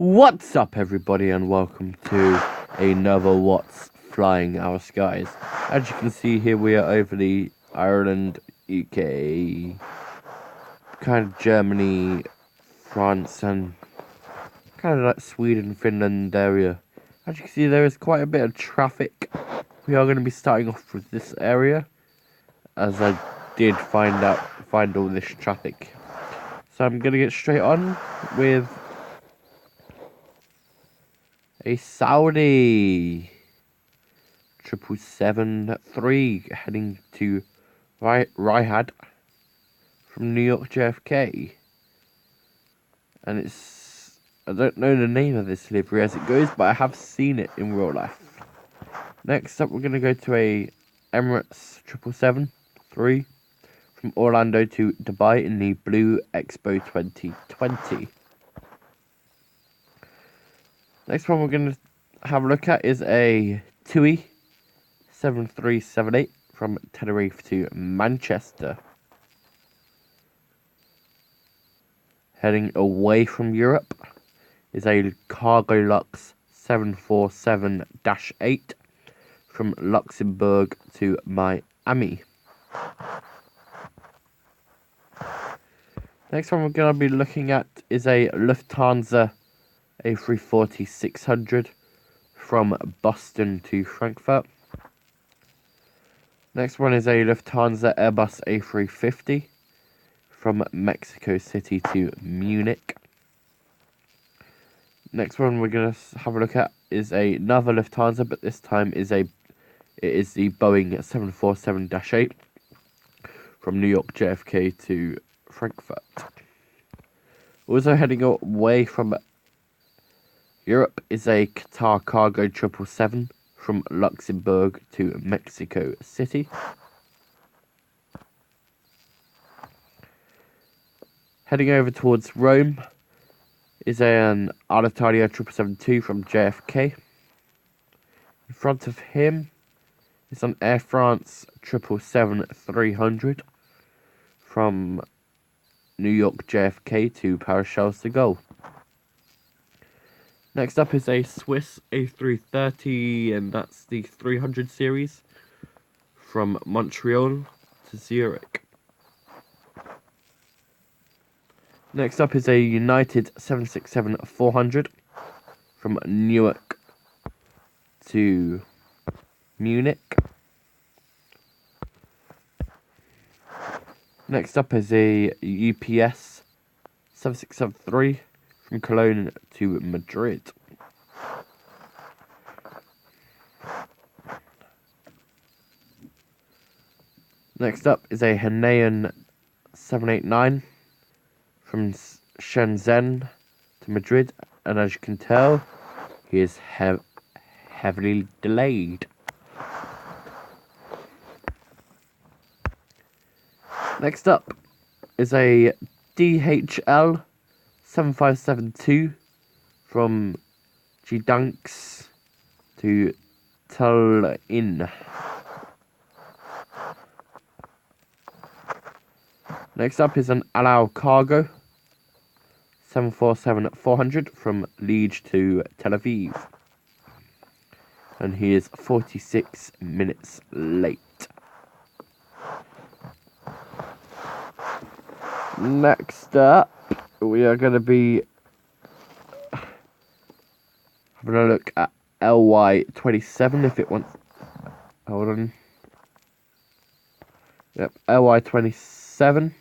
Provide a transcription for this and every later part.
What's up, everybody, and welcome to another What's Flying Our Skies. As you can see here, we are over the Ireland, UK, kind of Germany, France, and kind of like Sweden, Finland area. As you can see, there is quite a bit of traffic. We are going to be starting off with this area, as I did find all this traffic. So I'm going to get straight on with a Saudi 777-3 heading to Riyadh from New York JFK. And it's, I don't know the name of this livery as it goes, but I have seen it in real life. Next up, we're going to go to a Emirates 777-3 from Orlando to Dubai in the Blue Expo 2020. Next one we're going to have a look at is a TUI 7378 from Tenerife to Manchester. Heading away from Europe is a Cargolux 747-8 from Luxembourg to Miami. Next one we're going to be looking at is a Lufthansa A340-600 from Boston to Frankfurt. Next one is a Lufthansa Airbus A350 from Mexico City to Munich. Next one we're going to have a look at is another Lufthansa, but this time it is the Boeing 747-8 from New York JFK to Frankfurt. Also heading away from Europe is a Qatar Cargo 777 from Luxembourg to Mexico City. Heading over towards Rome is an Alitalia 777-2 from JFK. In front of him is an Air France 777-300 from New York JFK to Paris Charles de Gaulle. Next up is a Swiss A330, and that's the 300 series from Montreal to Zurich. Next up is a United 767-400 from Newark to Munich. Next up is a UPS 767-3 from Cologne to Madrid. Next up is a Hainan 789 from Shenzhen to Madrid, and as you can tell, he is heavily delayed. Next up is a DHL 7572 from Gdansk to Tallinn. Next up is an Allow Cargo 747-400 from Liege to Tel Aviv, and he is 46 minutes late. Next up, we are going to be having a look at LY27 if it wants. Hold on. Yep, LY27.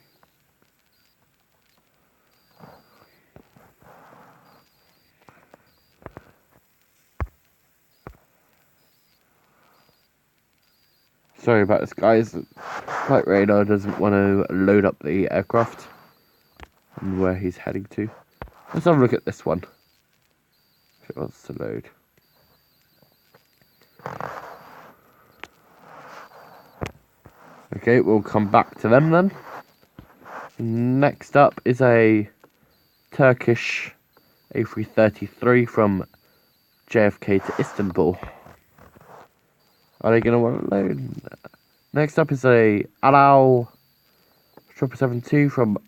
Sorry about this, guys. Flightradar doesn't want to load up the aircraft and where he's heading to. Let's have a look at this one, if it wants to load. Okay, we'll come back to them then. Next up is a Turkish A333 from JFK to Istanbul. Are they going to want to load? Next up is a Allow 777-2 from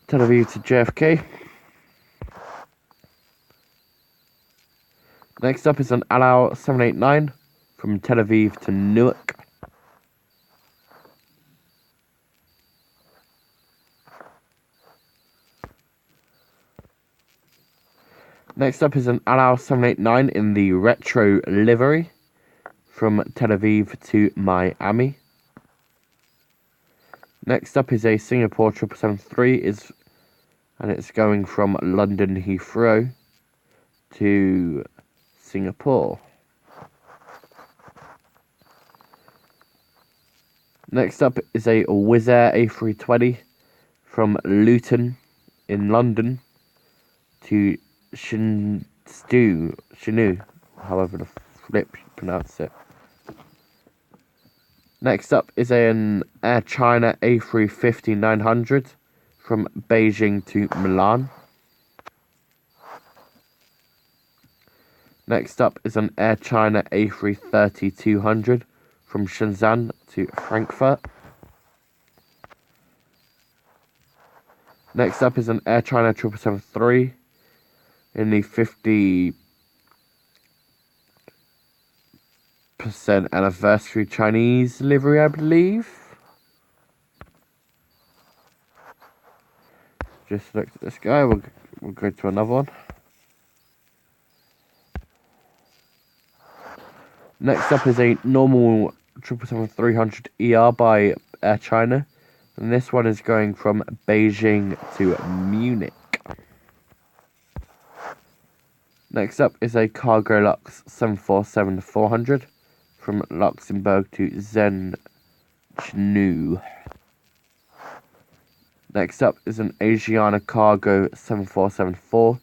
Tel Aviv to JFK. Next up is an Al 789 from Tel Aviv to Newark. Next up is an Al 789 in the retro livery from Tel Aviv to Miami. Next up is a Singapore 773 and it's going from London Heathrow to Singapore. Next up is a Wizz Air A320 from Luton in London to Shinu, however the flip you pronounce it. Next up is an Air China A350-900 from Beijing to Milan. Next up is an Air China A330-200 from Shenzhen to Frankfurt. Next up is an Air China 773 in the 50% anniversary Chinese livery, I believe. Just looked at this guy. We'll go to another one. Next up is a normal 777-300ER by Air China, and this one is going from Beijing to Munich. Next up is a Cargo Lux 747-400 from Luxembourg to Zhengzhou. Next up is an Asiana Cargo 747-4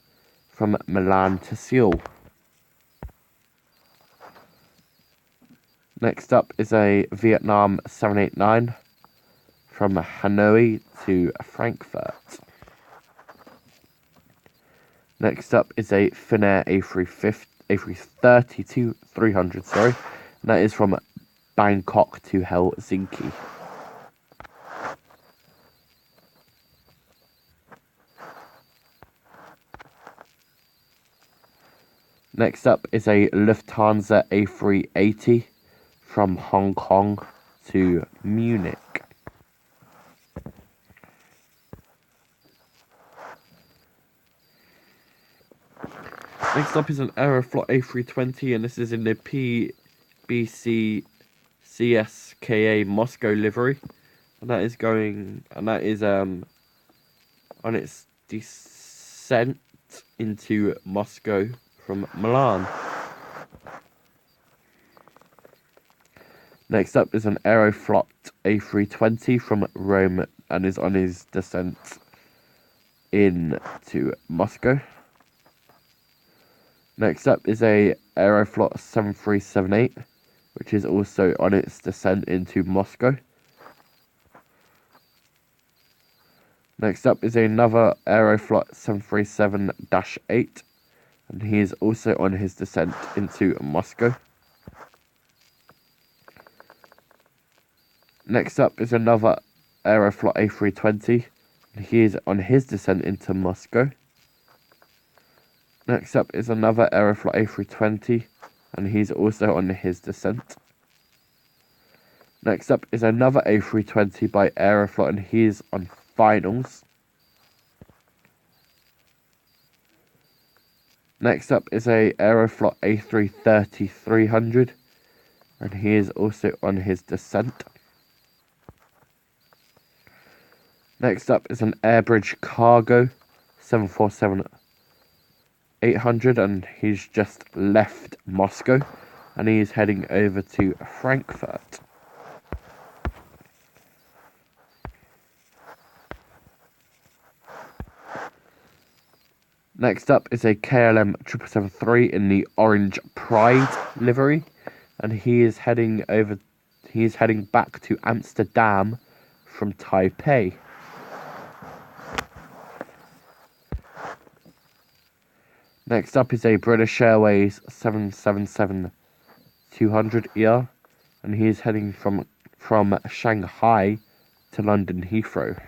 from Milan to Seoul. Next up is a Vietnam 789 from Hanoi to Frankfurt. Next up is a Finnair A330-300, and that is from Bangkok to Helsinki. Next up is a Lufthansa A380 from Hong Kong to Munich. Next up is an Aeroflot A320, and this is in the PBC CSKA Moscow livery, and that is on its descent into Moscow from Milan. Next up is an Aeroflot A320 from Rome and is on his descent into Moscow. Next up is a Aeroflot 7378, which is also on its descent into Moscow. Next up is another Aeroflot 737-8, and he is also on his descent into Moscow. Next up is another Aeroflot A320, and he is on his descent into Moscow. Next up is another Aeroflot A320, and he's also on his descent. Next up is another A320 by Aeroflot, and he's on finals. Next up is a Aeroflot A330-300, and he is also on his descent. Next up is an Airbridge Cargo 747-800, and he's just left Moscow, and he is heading over to Frankfurt. Next up is a KLM 777-3 in the Orange Pride livery, and he is heading back to Amsterdam from Taipei. Next up is a British Airways 777-200ER, and he is heading from Shanghai to London Heathrow.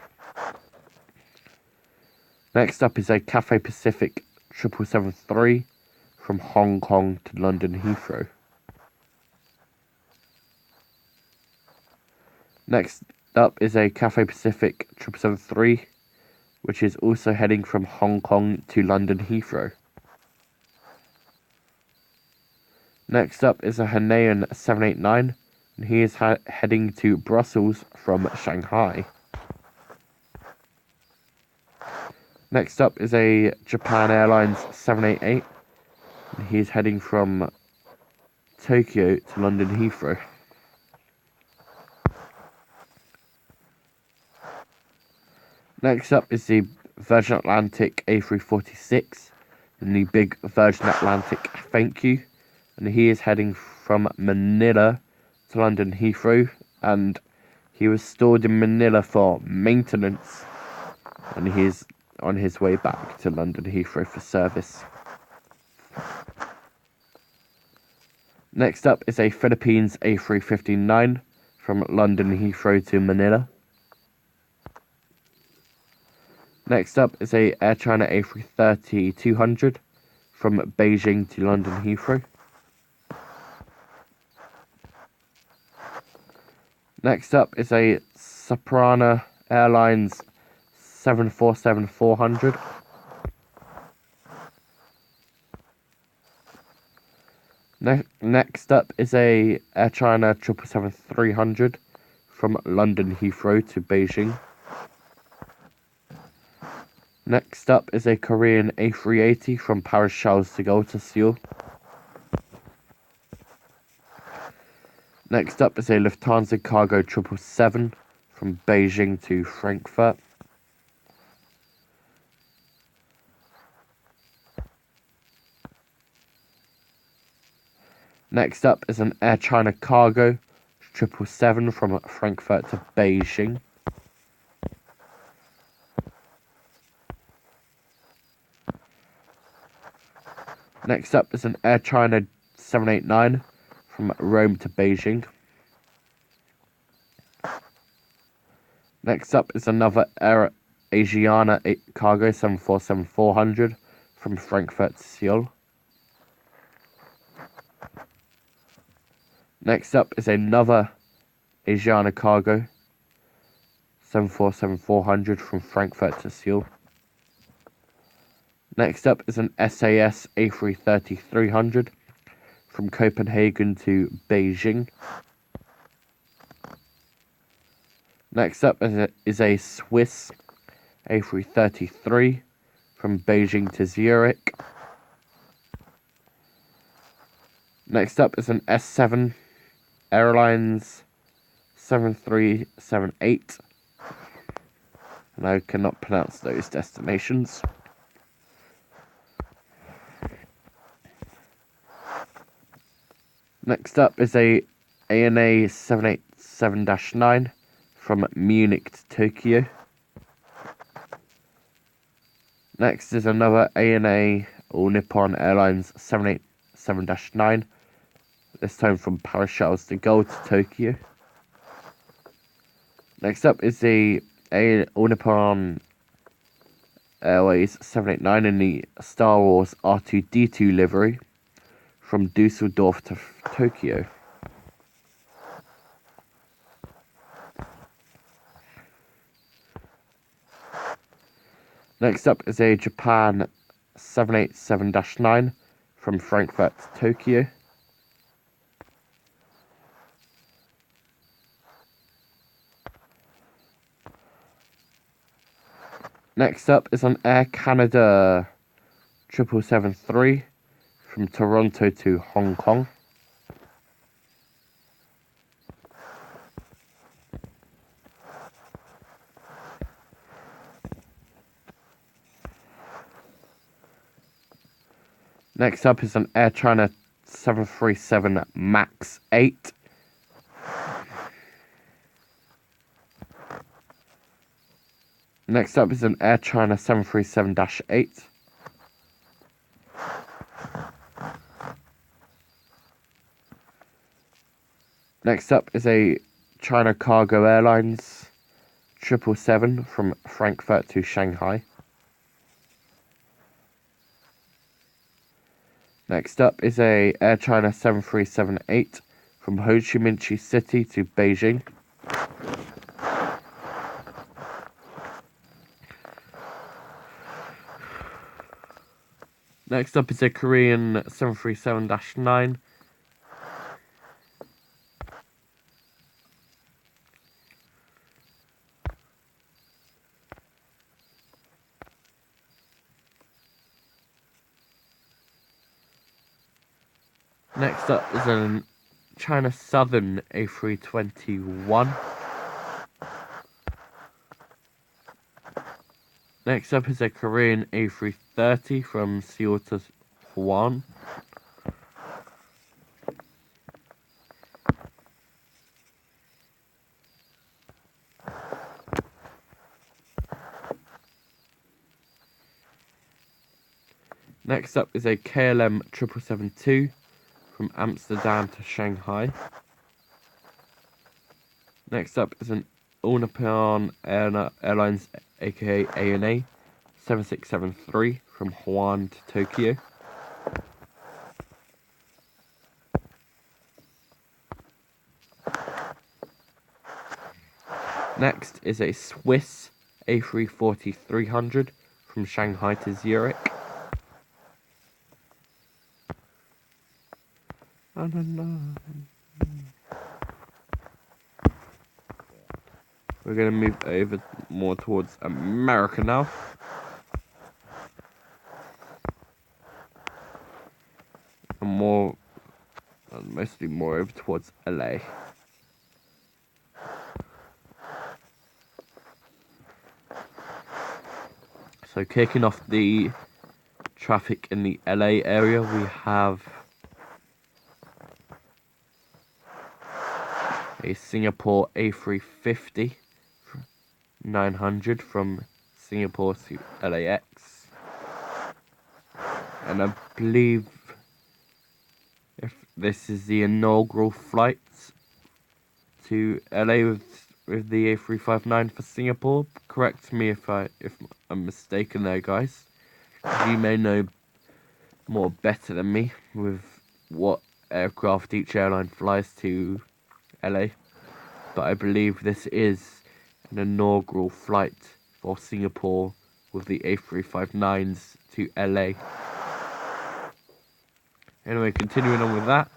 Next up is a Cathay Pacific 777-3 from Hong Kong to London Heathrow. Next up is a Cathay Pacific 777-3, which is also heading from Hong Kong to London Heathrow. Next up is a Hainan 789, and he is heading to Brussels from Shanghai. Next up is a Japan Airlines 788, and he is heading from Tokyo to London Heathrow. Next up is the Virgin Atlantic A346, and the big Virgin Atlantic thank you, and he is heading from Manila to London Heathrow, and he was stored in Manila for maintenance, and he is on his way back to London Heathrow for service. Next up is a Philippines A359 from London Heathrow to Manila. Next up is a Air China A330-200 from Beijing to London Heathrow. Next up is a Soprana Airlines 747-400. Next up is a Air China 777-300 from London Heathrow to Beijing. Next up is a Korean A380 from Paris Charles de Gaulle to Seoul. Next up is a Lufthansa Cargo 777 from Beijing to Frankfurt. Next up is an Air China Cargo 777 from Frankfurt to Beijing. Next up is an Air China 789 from Rome to Beijing. Next up is another Air Asiana Cargo 747-400 from Frankfurt to Seoul. Next up is another Asiana Cargo 747-400 from Frankfurt to Seoul. Next up is an SAS A330-300 from Copenhagen to Beijing. Next up is a Swiss A330-3 from Beijing to Zurich. Next up is an S7 Airlines 7378, and I cannot pronounce those destinations. Next up is a ANA 787-9 from Munich to Tokyo. Next is another ANA All Nippon Airlines 787-9, this time from Paris Charles de Gaulle to Tokyo. Next up is the All Nippon Airways 789 in the Star Wars R2-D2 livery from Dusseldorf to Tokyo. Next up is a Japan 787-9 from Frankfurt to Tokyo. Next up is an Air Canada 777-3 from Toronto to Hong Kong. Next up is an Air China 737 MAX 8. Next up is an Air China 737-8. Next up is a China Cargo Airlines 777 from Frankfurt to Shanghai. Next up is a Air China 7378 from Ho Chi Minh City to Beijing. Next up is a Korean 737-9. Next up is a China Southern A321. Next up is a Korean A330 from Seoul to Hwan. Next up is a KLM 777-2 from Amsterdam to Shanghai. Next up is an All Nippon Airlines aka ANA 7673 from Hwan to Tokyo. Next is a Swiss A340-300 from Shanghai to Zurich. We're going to move over more towards America now. And mostly more over towards LA. So kicking off the traffic in the LA area, we have a Singapore A350 900 from Singapore to LAX, and I believe if this is the inaugural flight to LA with the A359 for Singapore. Correct me if I'm mistaken there, guys. You may know more better than me with what aircraft each airline flies to LA, but I believe this is an inaugural flight for Singapore with the A359s to LA. Anyway, continuing on with that,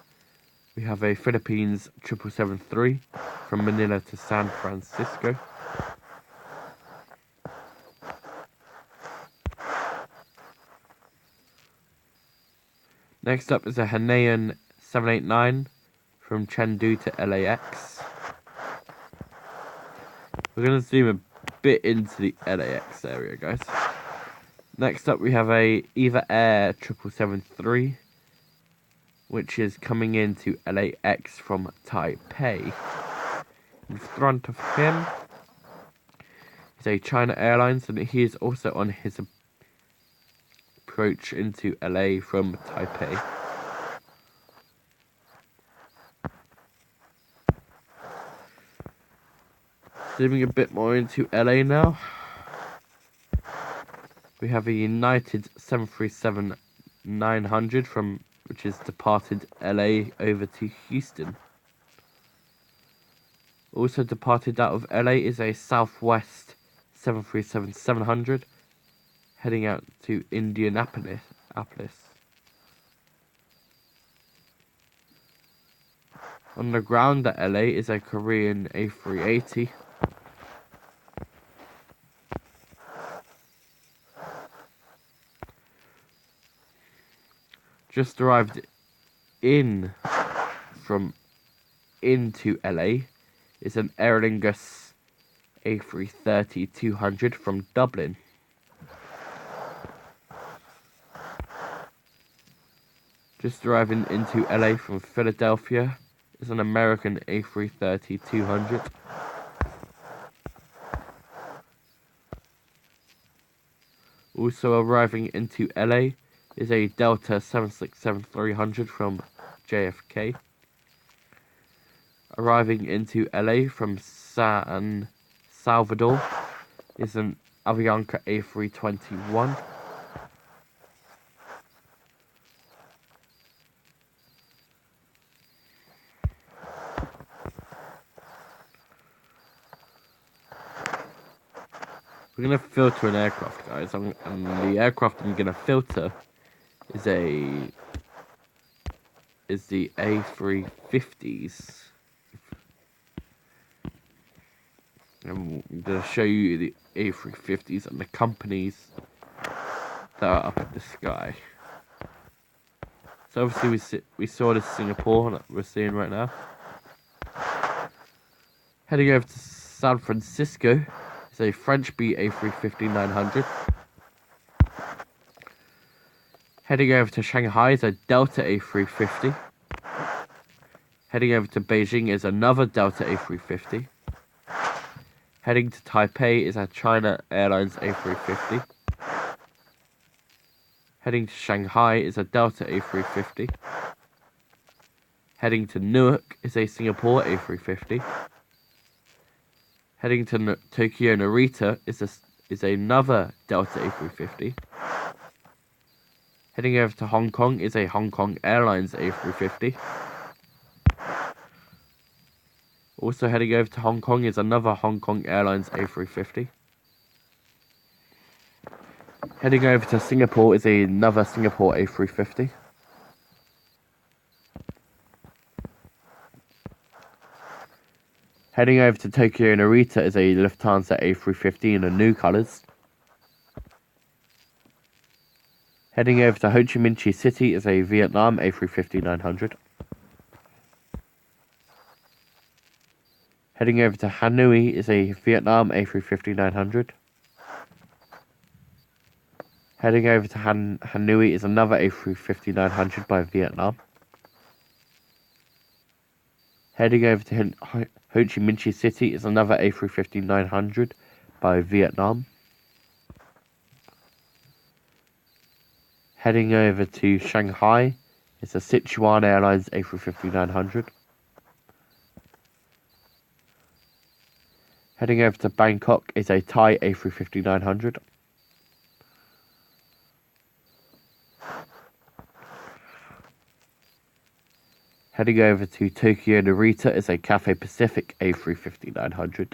we have a Philippines 777-3 from Manila to San Francisco. Next up is a Hainan 789 from Chengdu to LAX. We're going to zoom a bit into the LAX area, guys. Next up we have a Eva Air 777-3, which is coming into LAX from Taipei. In front of him is a China Airlines, and he is also on his approach into LA from Taipei. Zooming a bit more into LA now, we have a United 737-900 which has departed LA over to Houston. Also departed out of LA is a Southwest 737-700 heading out to Indianapolis. On the ground at LA is a Korean A380. Just arrived into LA is an Aer Lingus A330-200 from Dublin. Just arriving into LA from Philadelphia is an American A330-200. Also arriving into LA is a Delta 767-300 from JFK. Arriving into LA from San Salvador is an Avianca A321. we're gonna filter an aircraft, guys. And the aircraft I'm gonna filter is the A350s. And I'm gonna show you the A350s and the companies that are up in the sky. So obviously we saw this Singapore that we're seeing right now. Heading over to San Francisco is a French A350-900. Heading over to Shanghai is a Delta A350. Heading over to Beijing is another Delta A350. Heading to Taipei is a China Airlines A350. Heading to Shanghai is a Delta A350. Heading to Newark is a Singapore A350. Heading to Tokyo Narita is another Delta A350. Heading over to Hong Kong is a Hong Kong Airlines A350. Also heading over to Hong Kong is another Hong Kong Airlines A350. Heading over to Singapore is another Singapore A350. Heading over to Tokyo Narita is a Lufthansa A350 in the new colours. Heading over to Ho Chi Minh City is a Vietnam A350-900. Heading over to Hanoi is a Vietnam A350-900. Heading over to Hanoi is another A350-900 by Vietnam. Heading over to Ho Chi Minh City is another A350-900 by Vietnam. Heading over to Shanghai is a Sichuan Airlines A350-900. Heading over to Bangkok is a Thai A350-900. Heading over to Tokyo Narita is a Cathay Pacific A350-900.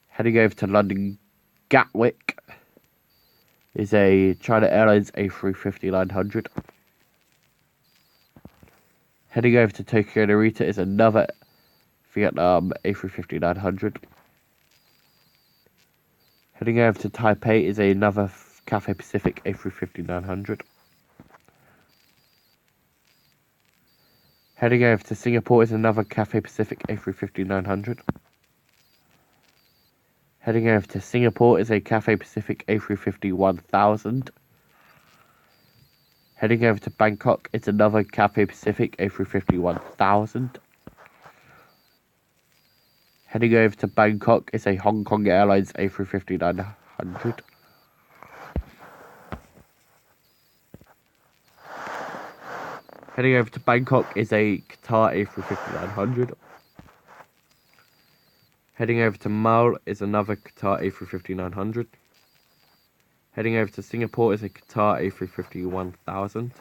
Heading over to London Gatwick is a China Airlines A350-900. Heading over to Tokyo Narita is another Vietnam A350-900. Heading over to Taipei is another Cathay Pacific A350-900. Heading over to Singapore is another Cathay Pacific A350-900. Heading over to Singapore is a Cathay Pacific A350-1000. Heading over to Bangkok is another Cathay Pacific A350-1000. Heading over to Bangkok is a Hong Kong Airlines A350-900. Heading over to Bangkok is a Qatar A350-900. Heading over to Mall is another Qatar A350-900. Heading over to Singapore is a Qatar A350-1000.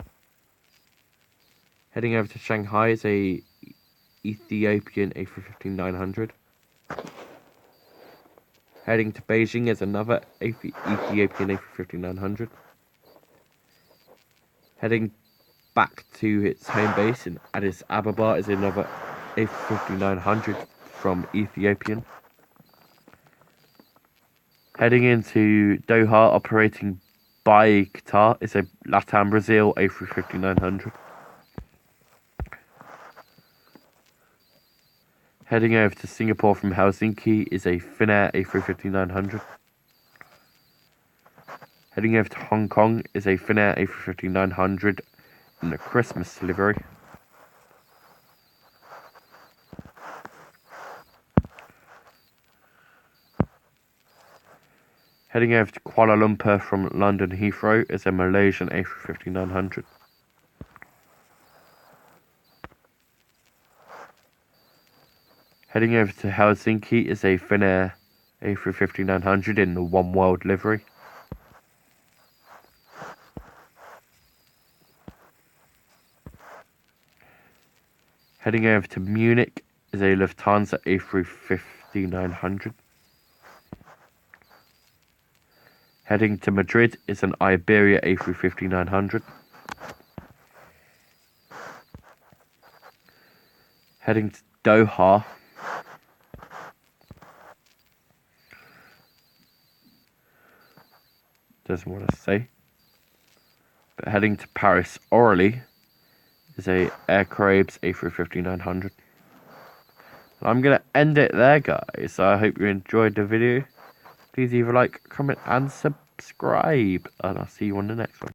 Heading over to Shanghai is a Ethiopian A350-900. Heading to Beijing is another Ethiopian A350-900. Heading back to its home base in Addis Ababa is another A350-900 from Ethiopian. Heading into Doha, operating by Qatar, is a LATAM Brazil A350-900. Heading over to Singapore from Helsinki is a Finnair A350-900. Heading over to Hong Kong is a Finnair A350-900 in the Christmas livery. Heading over to Kuala Lumpur from London Heathrow is a Malaysian A350-900. Heading over to Helsinki is a Finnair A350-900 in the One World livery. Heading over to Munich is a Lufthansa A350-900. Heading to Madrid is an Iberia A350-900. Heading to Doha doesn't want to say. But heading to Paris Orly is a Air Caribs A350-900. I'm going to end it there, guys. So I hope you enjoyed the video. Please either like, comment, and subscribe. And I'll see you on the next one.